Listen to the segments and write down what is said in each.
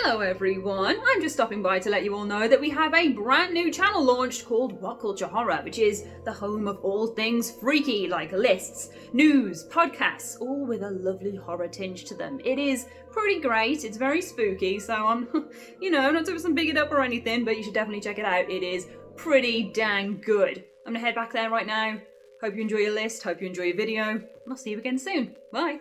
Hello everyone, I'm just stopping by to let you all know that we have a brand new channel launched called WhatCulture Horror, which is the home of all things freaky, like lists, news, podcasts, all with a lovely horror tinge to them. It is pretty great, it's very spooky, so I'm, not doing some big it up or anything, but you should definitely check it out. It is pretty dang good. I'm gonna head back there right now. Hope you enjoy your list, hope you enjoy your video, and I'll see you again soon. Bye.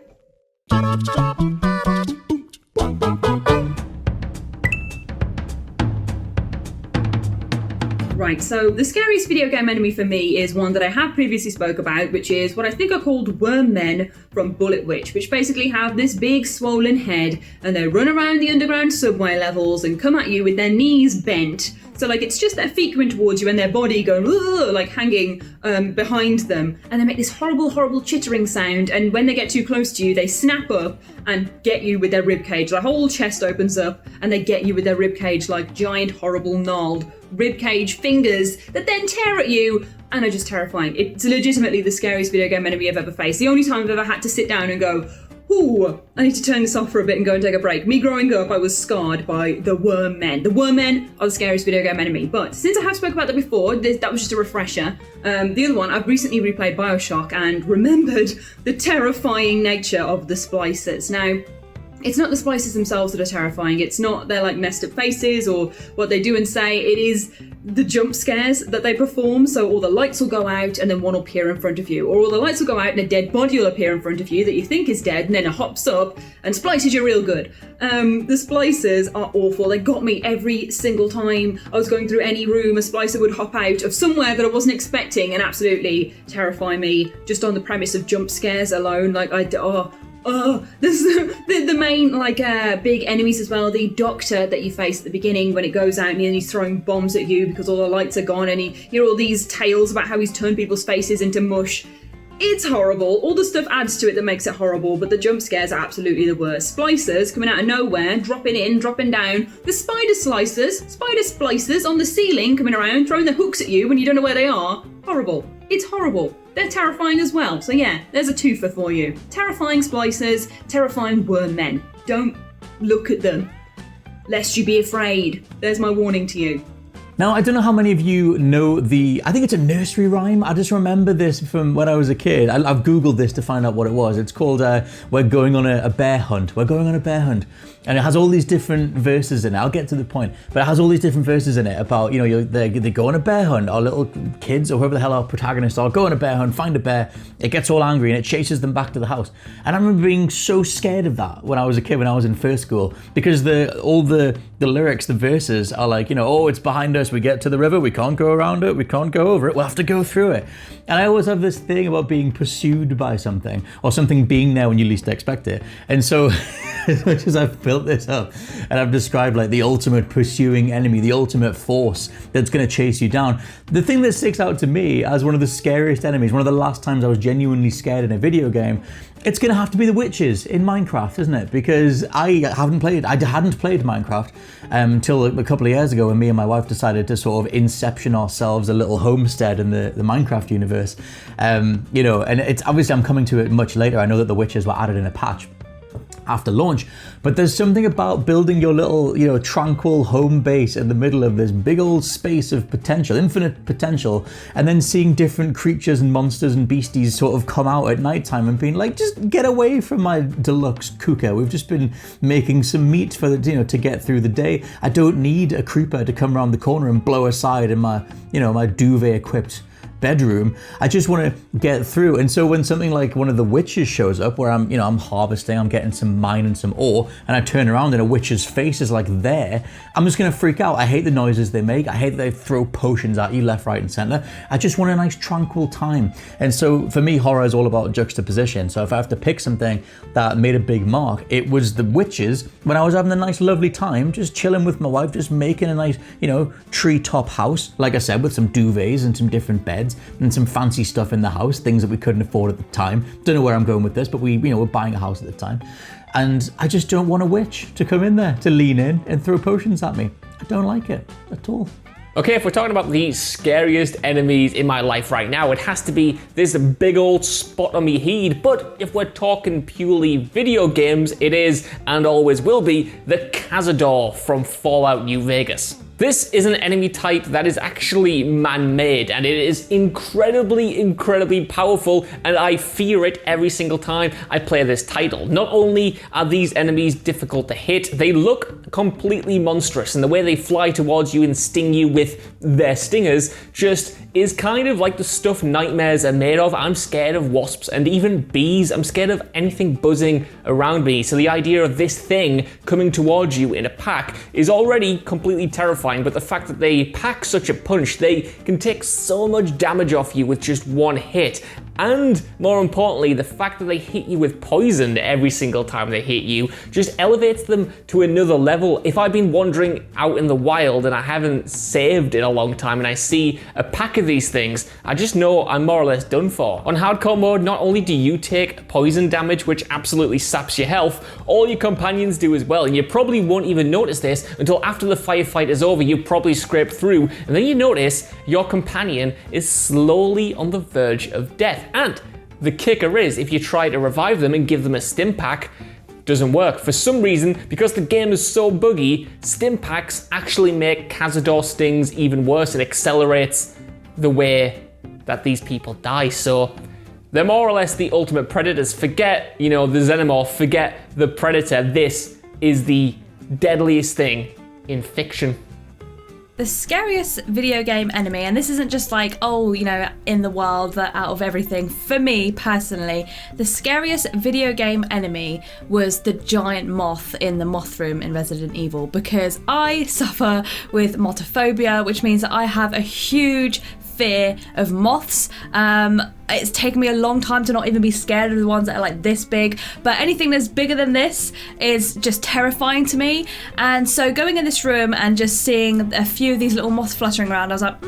Right, so the scariest video game enemy for me is one that I have previously spoke about, which is what I think are called worm men from Bullet Witch, which basically have this big swollen head and they run around the underground subway levels and come at you with their knees bent. So like it's just their feet coming towards you and their body going like hanging behind them, and they make this horrible chittering sound, and when they get too close to you they snap up and get you with their ribcage. The whole chest opens up and they get you with their ribcage, like giant horrible gnarled ribcage fingers that then tear at you and are just terrifying. It's legitimately the scariest video game enemy I've ever faced. The only time I've ever had to sit down and go, ooh, I need to turn this off for a bit and go and take a break. Me growing up, I was scarred by the worm men. The worm men are the scariest video game enemy. But since I have spoken about that before, that was just a refresher. The other one, I've recently replayed BioShock and remembered the terrifying nature of the splicers. Now, it's not the splicers themselves that are terrifying. It's not their like messed up faces or what they do and say. It is the jump scares that they perform. So all the lights will go out and then one will appear in front of you, or all the lights will go out and a dead body will appear in front of you that you think is dead, and then it hops up and splices you real good. The splicers are awful. They got me every single time I was going through any room. A splicer would hop out of somewhere that I wasn't expecting and absolutely terrify me just on the premise of jump scares alone. Like this is the main big enemies as well. The doctor that you face at the beginning when it goes out and he's throwing bombs at you because all the lights are gone, and you hear all these tales about how he's turned people's faces into mush. It's horrible. All the stuff adds to it that makes it horrible, but the jump scares are absolutely the worst. Splicers coming out of nowhere, dropping in, dropping down. The spider splicers on the ceiling coming around, throwing their hooks at you when you don't know where they are. Horrible. It's horrible. They're terrifying as well. So yeah, there's a twofer for you. Terrifying splicers, terrifying worm men. Don't look at them, lest you be afraid. There's my warning to you. Now, I don't know how many of you know I think it's a nursery rhyme. I just remember this from when I was a kid. I've Googled this to find out what it was. It's called, we're going on a bear hunt. We're going on a bear hunt. And it has all these different verses in it. I'll get to the point. But it has all these different verses in it about, they go on a bear hunt. Our little kids, or whoever the hell our protagonists are, go on a bear hunt, find a bear. It gets all angry and it chases them back to the house. And I remember being so scared of that when I was a kid, when I was in first school, because all the lyrics, the verses are like, it's behind us. We get to the river. We can't go around it. We can't go over it. We'll have to go through it. And I always have this thing about being pursued by something, or something being there when you least expect it. And so as much as I've built this up and I've described like the ultimate pursuing enemy, the ultimate force that's going to chase you down, the thing that sticks out to me as one of the scariest enemies, one of the last times I was genuinely scared in a video game, it's going to have to be the witches in Minecraft, isn't it? Because I hadn't played Minecraft until a couple of years ago when me and my wife decided to sort of inception ourselves a little homestead in the Minecraft universe. And it's obviously I'm coming to it much later. I know that the witches were added in a patch after launch, but there's something about building your little, tranquil home base in the middle of this big old space of potential, infinite potential, and then seeing different creatures and monsters and beasties sort of come out at nighttime and being like, just get away from my deluxe cooker. We've just been making some meat for to get through the day. I don't need a creeper to come around the corner and blow aside in my, my duvet equipped bedroom. I just want to get through. And so when something like one of the witches shows up where I'm harvesting, I'm getting some mine and some ore, and I turn around and a witch's face is like there, I'm just going to freak out. I hate the noises they make. I hate that they throw potions at you left, right and center. I just want a nice tranquil time. And so for me, horror is all about juxtaposition. So if I have to pick something that made a big mark, it was the witches when I was having a nice lovely time, just chilling with my wife, just making a nice, treetop house, like I said, with some duvets and some different beds and some fancy stuff in the house, things that we couldn't afford at the time. Don't know where I'm going with this, but we're buying a house at the time. And I just don't want a witch to come in there, to lean in and throw potions at me. I don't like it at all. Okay, if we're talking about the scariest enemies in my life right now, it has to be this big old spot on me head. But if we're talking purely video games, it is, and always will be, the Cazador from Fallout New Vegas. This is an enemy type that is actually man-made, and it is incredibly powerful, and I fear it every single time I play this title. Not only are these enemies difficult to hit, they look completely monstrous, and the way they fly towards you and sting you with their stingers just is kind of like the stuff nightmares are made of. I'm scared of wasps and even bees. I'm scared of anything buzzing around me. So the idea of this thing coming towards you in a pack is already completely terrifying, but the fact that they pack such a punch, they can take so much damage off you with just one hit. And more importantly, the fact that they hit you with poison every single time they hit you just elevates them to another level. If I've been wandering out in the wild and I haven't saved in a long time and I see a pack of these things, I just know I'm more or less done for. On hardcore mode, not only do you take poison damage, which absolutely saps your health, all your companions do as well. And you probably won't even notice this until after the firefight is over. You probably scrape through and then you notice your companion is slowly on the verge of death. And the kicker is, if you try to revive them and give them a stim pack, doesn't work. For some reason, because the game is so buggy, stim packs actually make Cazador stings even worse and accelerates the way that these people die. So they're more or less the ultimate predators. Forget, the xenomorph, forget the predator. This is the deadliest thing in fiction. The scariest video game enemy, and this isn't just like, in the world, that out of everything. For me, personally, the scariest video game enemy was the giant moth in the moth room in Resident Evil, because I suffer with mothophobia, which means that I have a huge fear of moths. It's taken me a long time to not even be scared of the ones that are like this big, but anything that's bigger than this is just terrifying to me. And so going in this room and just seeing a few of these little moths fluttering around, I was like,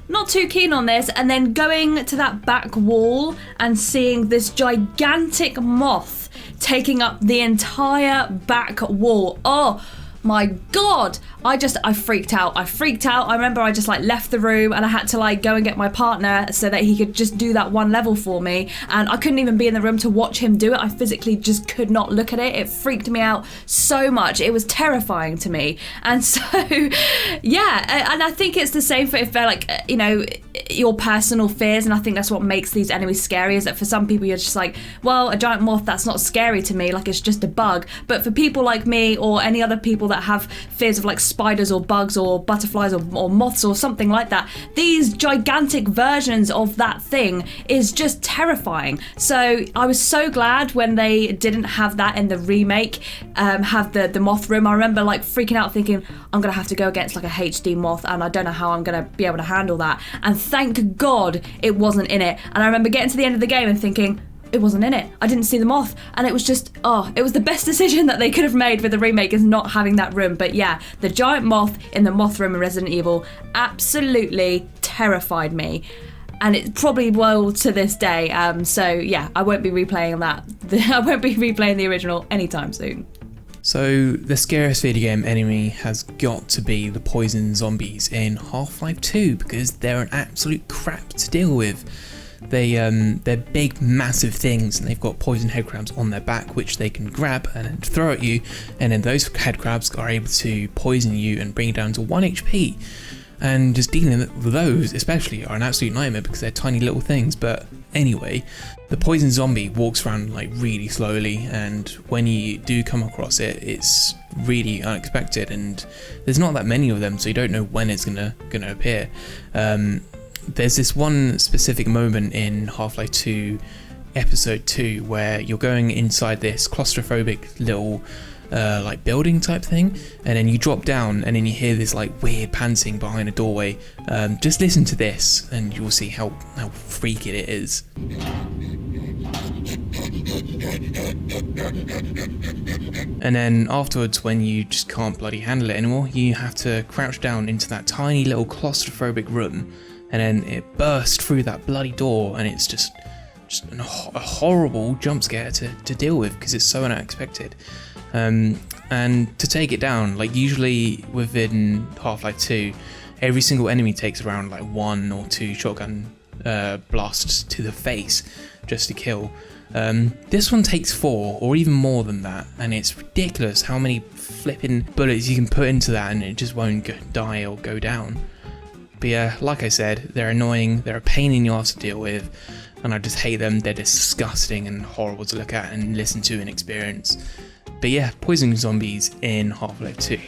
not too keen on this. And then going to that back wall and seeing this gigantic moth taking up the entire back wall. Oh my God, I freaked out. I remember I just left the room and I had to go and get my partner so that he could just do that one level for me. And I couldn't even be in the room to watch him do it. I physically just could not look at it. It freaked me out so much. It was terrifying to me. And so, yeah, and I think it's the same for if they're your personal fears. And I think that's what makes these enemies scary, is that for some people you're just like, well, a giant moth, that's not scary to me. It's just a bug. But for people like me or any other people that have fears of spiders or bugs or butterflies or moths or something like that, these gigantic versions of that thing is just terrifying. So I was so glad when they didn't have that in the remake, have the moth room. I remember freaking out thinking, I'm gonna have to go against a HD moth and I don't know how I'm gonna be able to handle that. And thank God it wasn't in it. And I remember getting to the end of the game and thinking, it wasn't in it. I didn't see the moth, and it was just, it was the best decision that they could have made with the remake, is not having that room. But yeah, the giant moth in the moth room in Resident Evil absolutely terrified me, and it probably will to this day. So yeah, I won't be replaying that. I won't be replaying the original anytime soon. So the scariest video game enemy has got to be the poison zombies in Half-Life 2, because they're an absolute crap to deal with. They're big, massive things, and they've got poison headcrabs on their back, which they can grab and throw at you, and then those headcrabs are able to poison you and bring you down to 1 HP. And just dealing with those, especially, are an absolute nightmare because they're tiny little things. But anyway, the poison zombie walks around really slowly, and when you do come across it, it's really unexpected, and there's not that many of them, so you don't know when it's gonna appear. There's this one specific moment in Half-Life 2 Episode 2 where you're going inside this claustrophobic little building type thing, and then you drop down and then you hear this weird panting behind a doorway. Just listen to this and you'll see how freaky it is. And then afterwards, when you just can't bloody handle it anymore, you have to crouch down into that tiny little claustrophobic room, and then it bursts through that bloody door, and it's just a horrible jump scare to deal with because it's so unexpected. And to take it down, usually within Half-Life 2, every single enemy takes around like 1 or 2 shotgun blasts to the face just to kill. This one takes 4 or even more than that, and it's ridiculous how many flipping bullets you can put into that and it just won't die or go down. But yeah, like I said, they're annoying, they're a pain in the arse to deal with, and I just hate them. They're disgusting and horrible to look at and listen to and experience. But yeah, poison zombies in Half-Life 2.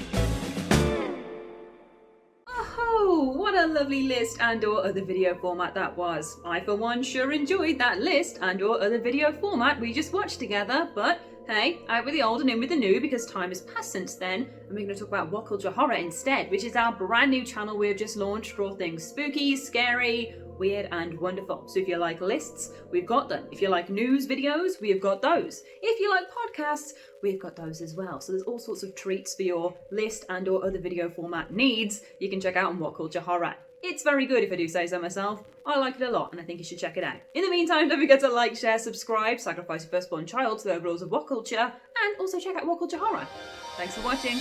Oh, what a lovely list and or other video format that was. I for one sure enjoyed that list and or other video format we just watched together, but hey, out with the old and in with the new, because time has passed since then, and we're going to talk about WhatCulture Horror instead, which is our brand new channel we've just launched for all things spooky, scary, weird and wonderful. So if you like lists, we've got them. If you like news videos, we've got those. If you like podcasts, we've got those as well. So there's all sorts of treats for your list and or other video format needs you can check out on WhatCulture Horror. It's very good if I do say so myself. I like it a lot and I think you should check it out. In the meantime, don't forget to like, share, subscribe, sacrifice your firstborn child to the overalls of WhatCulture, and also check out WhatCulture Horror. Thanks for watching.